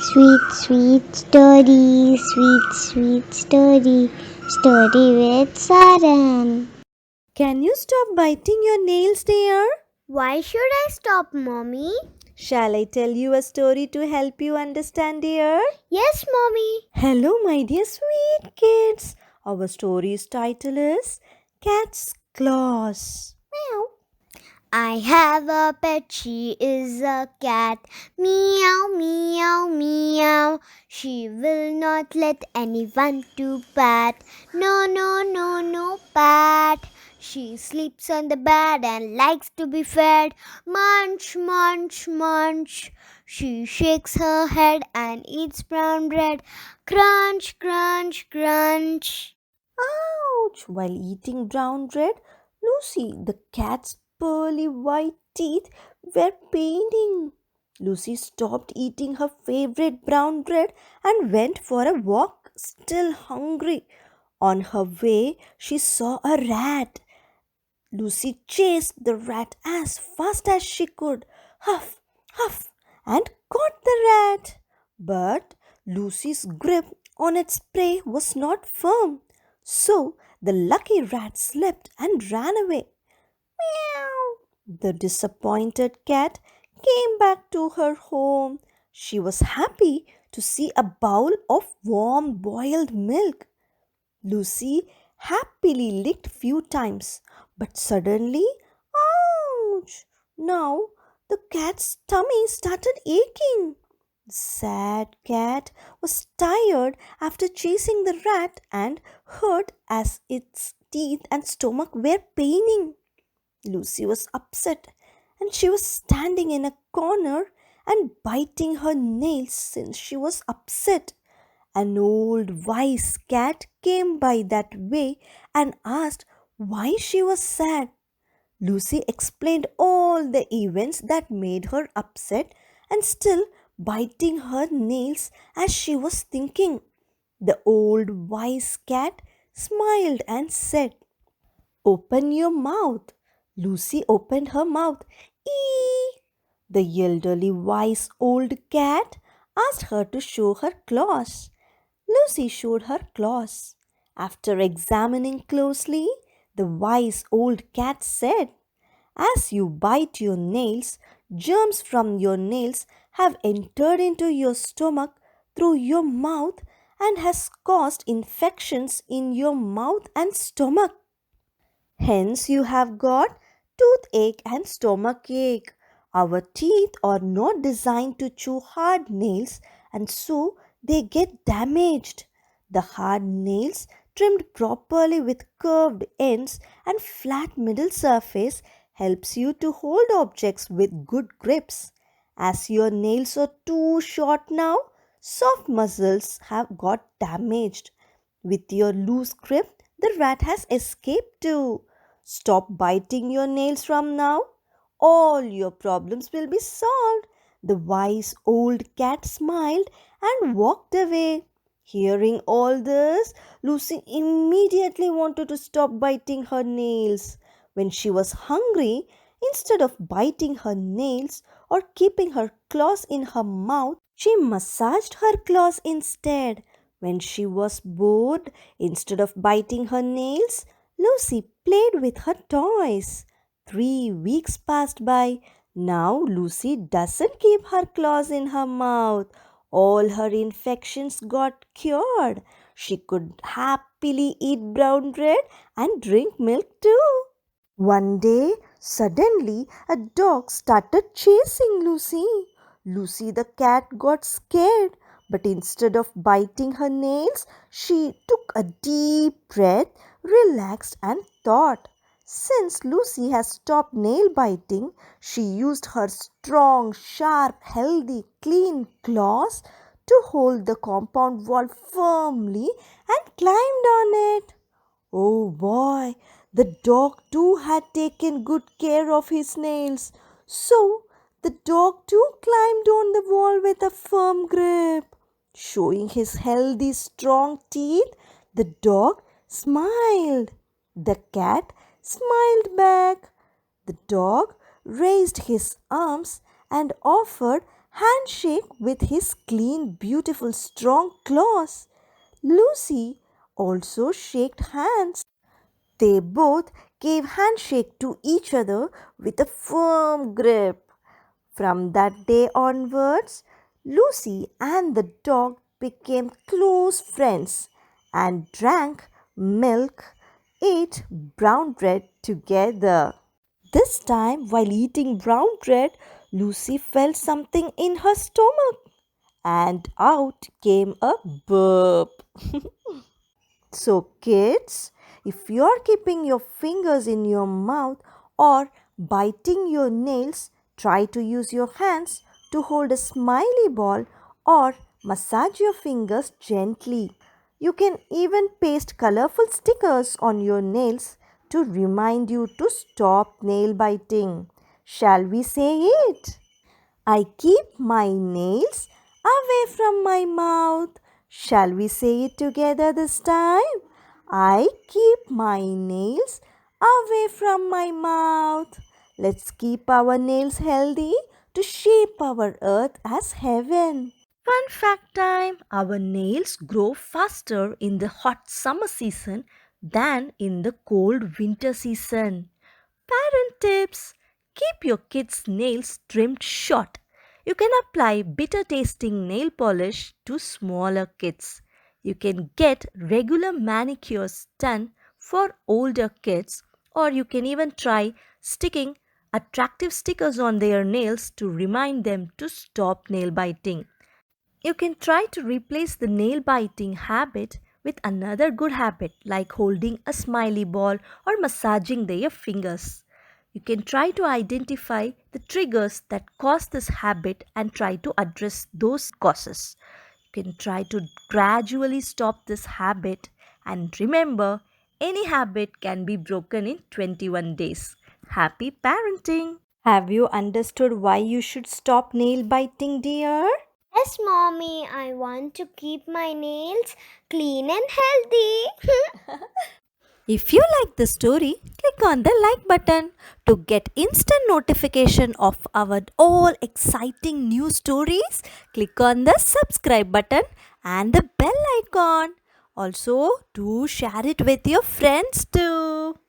Sweet, sweet story, sweet, sweet story, story with Saran. Can you stop biting your nails, dear? Why should I stop, mommy? Shall I tell you a story to help you understand, dear? Yes, mommy. Hello, my dear sweet kids. Our story's title is Cat's Claws. Meow. I have a pet, she is a cat. Meow, meow, meow. She will not let anyone to pat. No, no, no, no, pat. She sleeps on the bed and likes to be fed. Munch, munch, munch. She shakes her head and eats brown bread. Crunch, crunch, crunch. Ouch! While eating brown bread, Lucy, the cat's pearly white teeth were paining. Lucy stopped eating her favorite brown bread and went for a walk, still hungry. On her way, she saw a rat. Lucy chased the rat as fast as she could, huff, huff, and caught the rat. But Lucy's grip on its prey was not firm, so the lucky rat slipped and ran away. Meow! The disappointed cat came back to her home. She was happy to see a bowl of warm boiled milk. Lucy happily licked few times, but suddenly, ouch! Now the cat's tummy started aching. The sad cat was tired after chasing the rat and hurt as its teeth and stomach were paining. Lucy was upset and she was standing in a corner and biting her nails since she was upset. An old wise cat came by that way and asked why she was sad. Lucy explained all the events that made her upset and still biting her nails as she was thinking. The old wise cat smiled and said, "Open your mouth." Lucy opened her mouth. Eee! The elderly wise old cat asked her to show her claws. Lucy showed her claws. After examining closely, the wise old cat said, "As you bite your nails, germs from your nails have entered into your stomach through your mouth and has caused infections in your mouth and stomach. Hence, you have got toothache and stomach ache. Our teeth are not designed to chew hard nails and so they get damaged. The hard nails, trimmed properly with curved ends and flat middle surface, helps you to hold objects with good grips. As your nails are too short now, soft muscles have got damaged. With your loose grip, the rat has escaped too. Stop biting your nails from now. All your problems will be solved." The wise old cat smiled and walked away. Hearing all this, Lucy immediately wanted to stop biting her nails. When she was hungry, instead of biting her nails or keeping her claws in her mouth, she massaged her claws instead. When she was bored, instead of biting her nails, Lucy played with her toys. 3 weeks passed by. Now Lucy doesn't keep her claws in her mouth. All her infections got cured. She could happily eat brown bread and drink milk too. One day, suddenly, a dog started chasing Lucy. Lucy the cat got scared, but instead of biting her nails, she took a deep breath, relaxed, and thought. Since Lucy has stopped nail biting, she used her strong, sharp, healthy, clean claws to hold the compound wall firmly and climbed on it. Oh boy, the dog too had taken good care of his nails. So the dog too climbed on the wall with a firm grip. Showing his healthy, strong teeth, the dog smiled. The cat smiled back. The dog raised his arms and offered handshake with his clean, beautiful, strong claws. Lucy also shook hands. They both gave handshake to each other with a firm grip. From that day onwards, Lucy and the dog became close friends and drank milk, ate brown bread together. This time, while eating brown bread, Lucy felt something in her stomach and out came a burp. So, kids, if you're keeping your fingers in your mouth or biting your nails, try to use your hands to hold a smiley ball or massage your fingers gently. You can even paste colorful stickers on your nails to remind you to stop nail biting. Shall we say it? I keep my nails away from my mouth. Shall we say it together this time? I keep my nails away from my mouth. Let's keep our nails healthy to shape our earth as heaven. Fun fact time, our nails grow faster in the hot summer season than in the cold winter season. Parent tips, keep your kids' nails trimmed short. You can apply bitter tasting nail polish to smaller kids. You can get regular manicures done for older kids, or you can even try sticking attractive stickers on their nails to remind them to stop nail biting. You can try to replace the nail biting habit with another good habit like holding a smiley ball or massaging their fingers. You can try to identify the triggers that cause this habit and try to address those causes. You can try to gradually stop this habit and remember any habit can be broken in 21 days. Happy parenting! Have you understood why you should stop nail biting, dear? Yes, mommy, I want to keep my nails clean and healthy. If you like the story, click on the like button to get instant notification of our all exciting new stories. Click on the subscribe button and the bell icon. Also, do share it with your friends too.